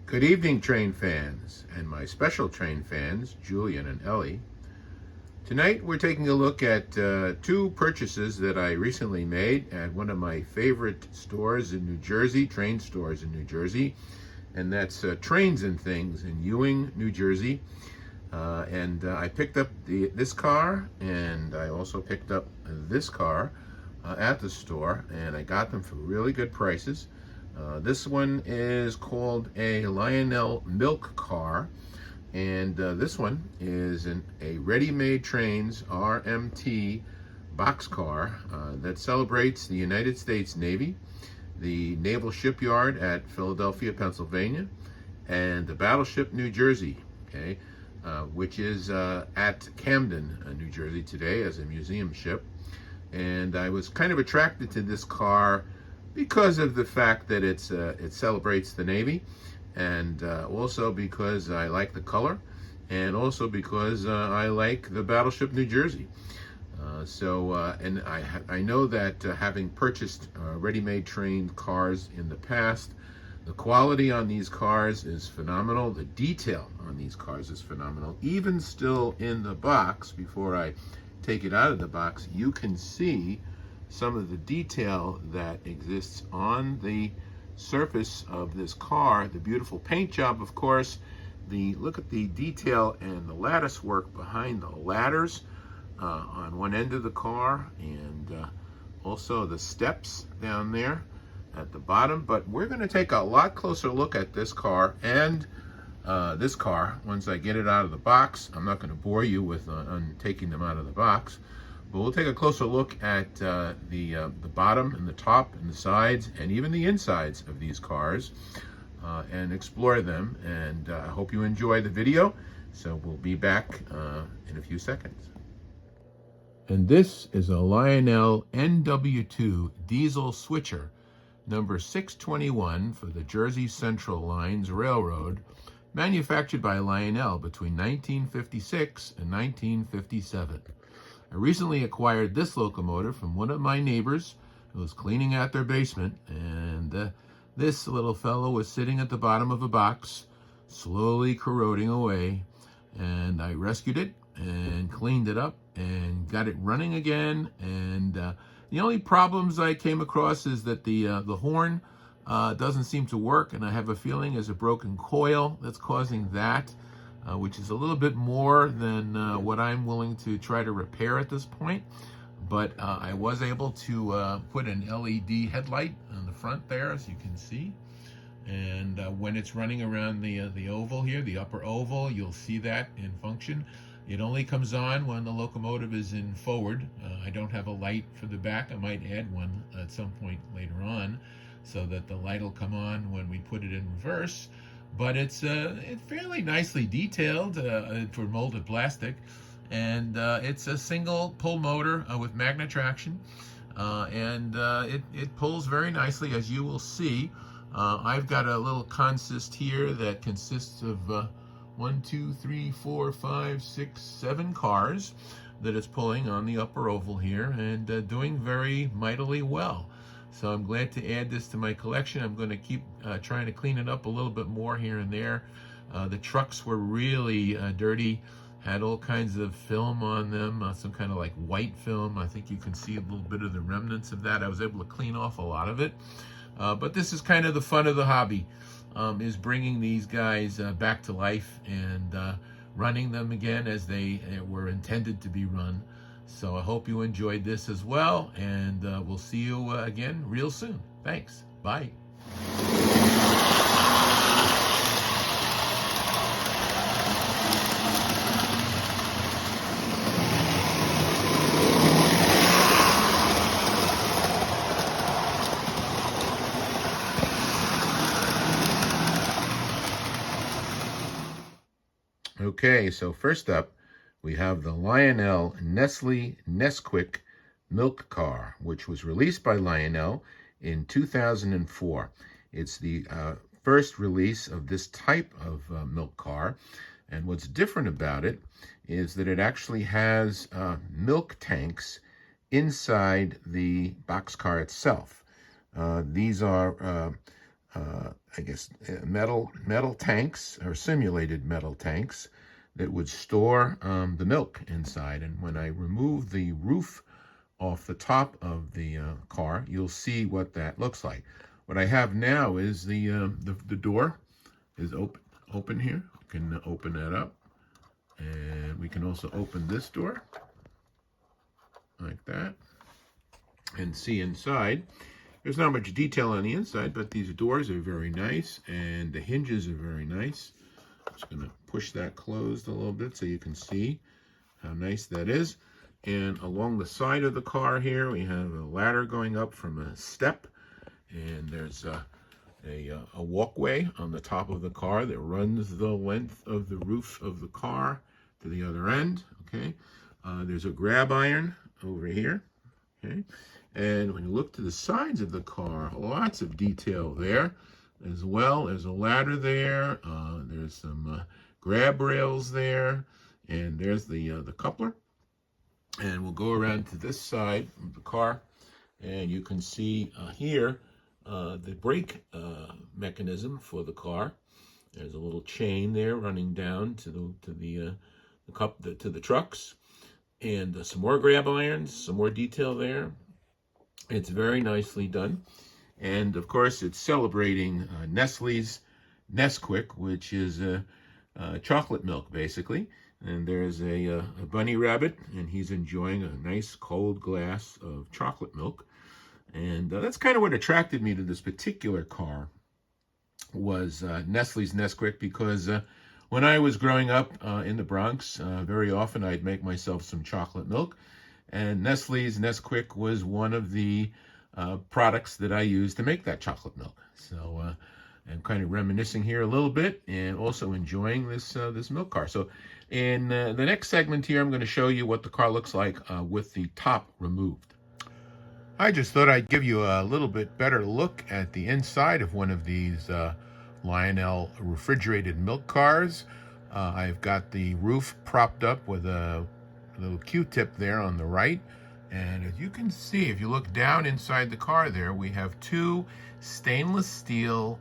Good evening, train fans, and my special train fans, Julian and Ellie. Tonight we're taking a look at two purchases that I recently made at one of my favorite stores in New Jersey, train stores in New Jersey, and that's Trains and Things in Ewing, New Jersey. I picked up this car, and I also picked up this car at the store, and I got them for really good prices. This one is called a Lionel milk car, and this one is a ready-made trains RMT boxcar that celebrates the United States Navy, the Naval Shipyard at Philadelphia, Pennsylvania, and the Battleship New Jersey, okay, which is at Camden, New Jersey today as a museum ship. And I was kind of attracted to this car because of the fact that it celebrates the Navy, and also because I like the color, and also because I like the Battleship New Jersey. And I know that having purchased ready-made train cars in the past, the quality on these cars is phenomenal. The detail on these cars is phenomenal. Even still in the box, before I take it out of the box, you can see some of the detail that exists on the surface of this car. The beautiful paint job, of course. Look at the detail and the lattice work behind the ladders on one end of the car, and also the steps down there at the bottom. But we're going to take a lot closer look at this car and this car once I get it out of the box. I'm not going to bore you with on taking them out of the box, but we'll take a closer look at the bottom and the top and the sides and even the insides of these cars and explore them. And I hope you enjoy the video. So we'll be back in a few seconds. And this is a Lionel NW2 diesel switcher, number 621 for the Jersey Central Lines Railroad, manufactured by Lionel between 1956 and 1957. I recently acquired this locomotive from one of my neighbors who was cleaning out their basement, and this little fellow was sitting at the bottom of a box, slowly corroding away, and I rescued it and cleaned it up and got it running again. And the only problems I came across is that the horn doesn't seem to work, and I have a feeling there's a broken coil that's causing that, which is a little bit more than what I'm willing to try to repair at this point. But I was able to put an LED headlight on the front there, as you can see. And when it's running around the oval here, the upper oval, you'll see that in function. It only comes on when the locomotive is in forward. I don't have a light for the back. I might add one at some point later on, so that the light will come on when we put it in reverse. But it's fairly nicely detailed for molded plastic, and it's a single pull motor with magnet traction, and it pulls very nicely, as you will see. I've got a little consist here that consists of 1, 2, 3, 4, 5, 6, 7 cars that it's pulling on the upper oval here, and doing very mightily well. So I'm glad to add this to my collection. I'm going to keep trying to clean it up a little bit more here and there. The trucks were really dirty, had all kinds of film on them, some kind of like white film. I think you can see a little bit of the remnants of that. I was able to clean off a lot of it. But this is kind of the fun of the hobby, is bringing these guys back to life and running them again as they were intended to be run. So I hope you enjoyed this as well, and we'll see you again real soon. Thanks. Bye. Okay, so first up, we have the Lionel Nesquik milk car, which was released by Lionel in 2004. It's the first release of this type of milk car, and what's different about it is that it actually has milk tanks inside the boxcar itself. These are I guess, metal tanks, or simulated metal tanks, that would store the milk inside. And when I remove the roof off the top of the car, you'll see what that looks like. What I have now is the door is open here. You can open that up, and we can also open this door like that and see inside. There's not much detail on the inside, but these doors are very nice, and the hinges are very nice. I'm just going to push that closed a little bit so you can see how nice that is. And along the side of the car here, we have a ladder going up from a step, and there's a walkway on the top of the car that runs the length of the roof of the car to the other end. Okay, there's a grab iron over here. Okay, and when you look to the sides of the car, lots of detail there as well. There's a ladder there. There's some grab rails there, and there's the coupler. And we'll go around to this side of the car, and you can see here the brake mechanism for the car. There's a little chain there running down to the trucks, and some more grab irons, some more detail there. It's very nicely done, and of course it's celebrating Nestle's Nesquik, which is chocolate milk basically. And there's a bunny rabbit, and he's enjoying a nice cold glass of chocolate milk. And that's kind of what attracted me to this particular car, was Nestle's Nesquik, because when I was growing up in the Bronx, very often I'd make myself some chocolate milk, and Nestle's Nesquik was one of the products that I used to make that chocolate milk. So I'm kind of reminiscing here a little bit, and also enjoying this milk car. So in the next segment here, I'm going to show you what the car looks like with the top removed. I just thought I'd give you a little bit better look at the inside of one of these Lionel refrigerated milk cars. I've got the roof propped up with a little Q-tip there on the right. And as you can see, if you look down inside the car there, we have two stainless steel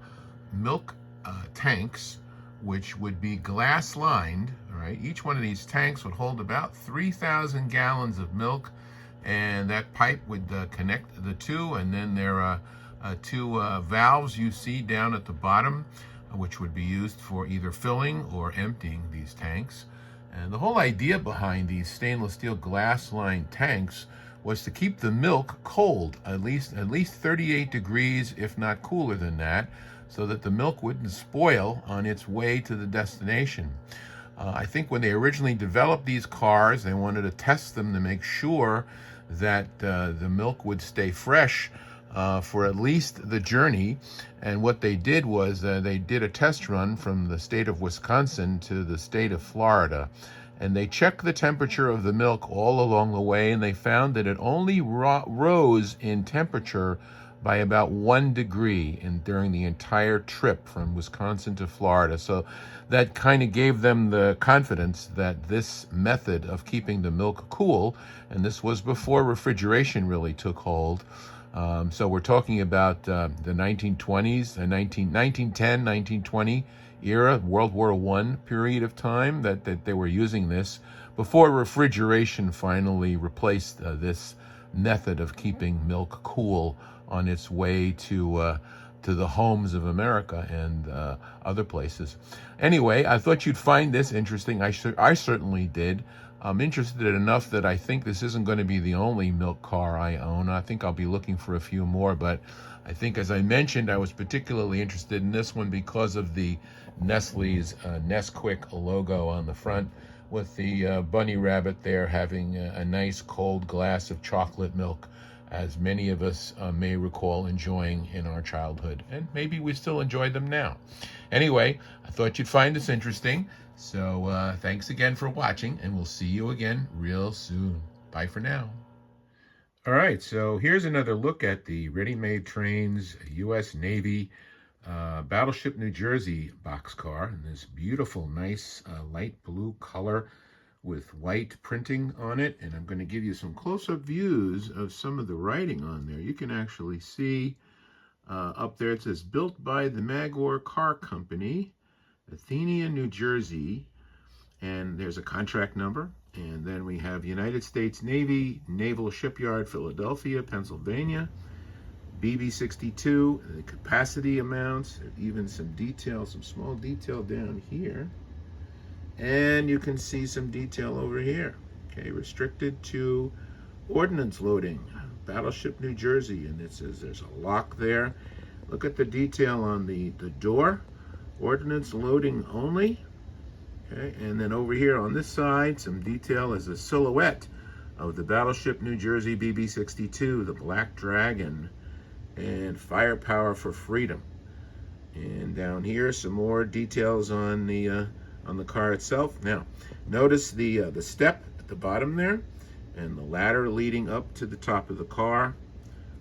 milk tanks, which would be glass lined. Right? Each one of these tanks would hold about 3,000 gallons of milk, and that pipe would connect the two, and then there are two valves you see down at the bottom, which would be used for either filling or emptying these tanks. And the whole idea behind these stainless steel glass lined tanks was to keep the milk cold, at least 38 degrees, if not cooler than that, so that the milk wouldn't spoil on its way to the destination. I think when they originally developed these cars, they wanted to test them to make sure that the milk would stay fresh for at least the journey. And what they did was they did a test run from the state of Wisconsin to the state of Florida. And they checked the temperature of the milk all along the way, and they found that it only rose in temperature by about 1 degree during the entire trip from Wisconsin to Florida. So that kind of gave them the confidence that this method of keeping the milk cool, and this was before refrigeration really took hold. So we're talking about the 1920s, the 1910, 1920 era, World War I period of time that they were using this, before refrigeration finally replaced this method of keeping milk cool on its way to the homes of America and other places. Anyway, I thought you'd find this interesting. I certainly did. I'm interested enough that I think this isn't going to be the only milk car I own. I think I'll be looking for a few more, but I think, as I mentioned, I was particularly interested in this one because of the Nestle's Nesquik logo on the front, with the bunny rabbit there having a nice cold glass of chocolate milk, as many of us may recall enjoying in our childhood, and maybe we still enjoy them now. Anyway, I thought you'd find this interesting, so thanks again for watching, and we'll see you again real soon. Bye for now. All right, so here's another look at the Ready-Made Trains U.S. Navy Battleship New Jersey boxcar, and this beautiful, nice light blue color with white printing on it. And I'm going to give you some close-up views of some of the writing on there. You can actually see Up there it says, built by the Magor Car Company, Athenia, New Jersey. And there's a contract number. And then we have United States Navy, Naval Shipyard, Philadelphia, Pennsylvania. BB62, the capacity amounts, even some detail, some small detail down here. And you can see some detail over here. Okay, restricted to ordnance loading, Battleship, New Jersey. And it says there's a lock there. Look at the detail on the door. Ordnance loading only. Okay, and then over here on this side, some detail is a silhouette of the Battleship, New Jersey BB62, the Black Dragon, and firepower for freedom. And down here, some more details on the car itself. Now, notice the step at the bottom there, and the ladder leading up to the top of the car,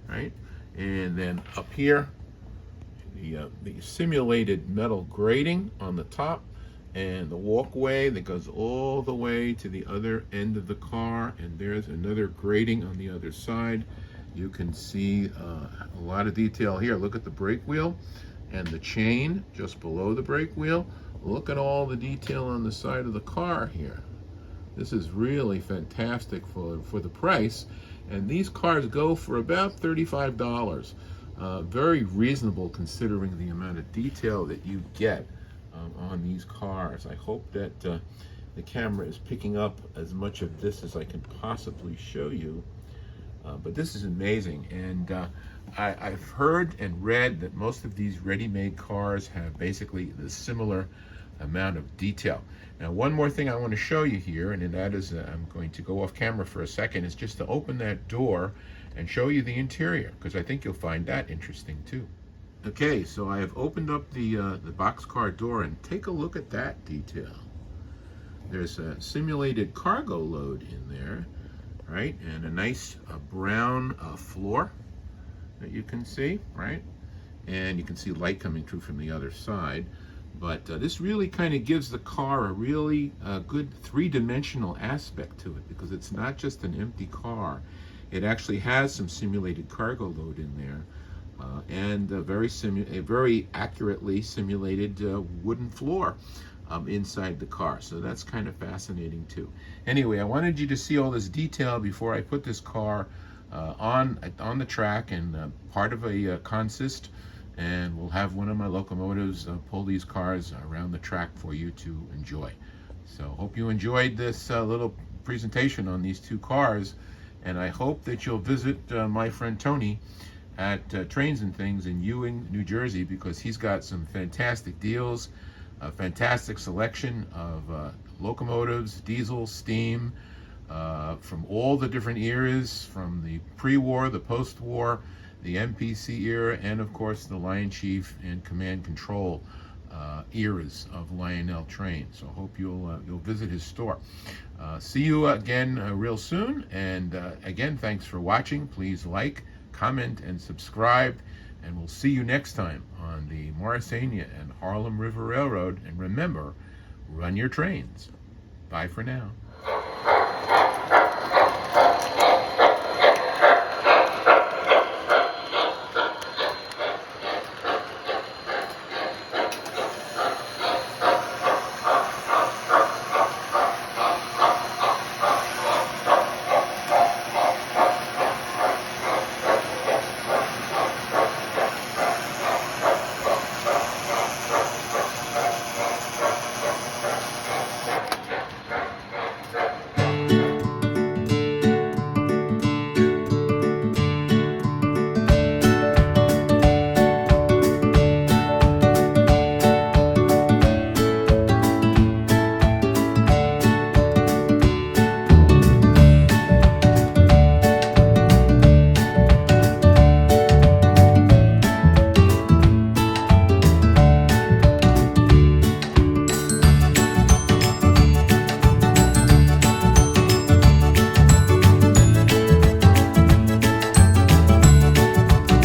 right? And then up here, the simulated metal grating on the top, and the walkway that goes all the way to the other end of the car, and there's another grating on the other side. You can see a lot of detail here. Look at the brake wheel and the chain just below the brake wheel. Look at all the detail on the side of the car here. This is really fantastic for the price. And these cars go for about $35. Very reasonable considering the amount of detail that you get on these cars. I hope that the camera is picking up as much of this as I can possibly show you. But this is amazing, and I've heard and read that most of these ready-made cars have basically the similar amount of detail. Now, one more thing I want to show you here, and that is I'm going to go off camera for a second, is just to open that door and show you the interior, because I think you'll find that interesting too. Okay, so I have opened up the boxcar door, and take a look at that detail. There's a simulated cargo load in there, right? And a nice brown floor that you can see, right? And you can see light coming through from the other side. But this really kind of gives the car a really good three-dimensional aspect to it, because it's not just an empty car. It actually has some simulated cargo load in there. And a very accurately simulated wooden floor inside the car. So that's kind of fascinating too. Anyway, I wanted you to see all this detail before I put this car on the track and part of a consist, and we'll have one of my locomotives pull these cars around the track for you to enjoy. So hope you enjoyed this little presentation on these two cars, and I hope that you'll visit my friend Tony at Trains and Things in Ewing, New Jersey, because he's got some fantastic deals, a fantastic selection of locomotives, diesel, steam, from all the different eras, from the pre-war, the post-war, the MPC era, and of course the Lion Chief and Command Control eras of Lionel trains. So I hope you'll visit his store. See you again real soon, and again, thanks for watching. Please like, comment, and subscribe, and we'll see you next time on the Morrisania and Harlem River Railroad. And remember, run your trains. Bye for now.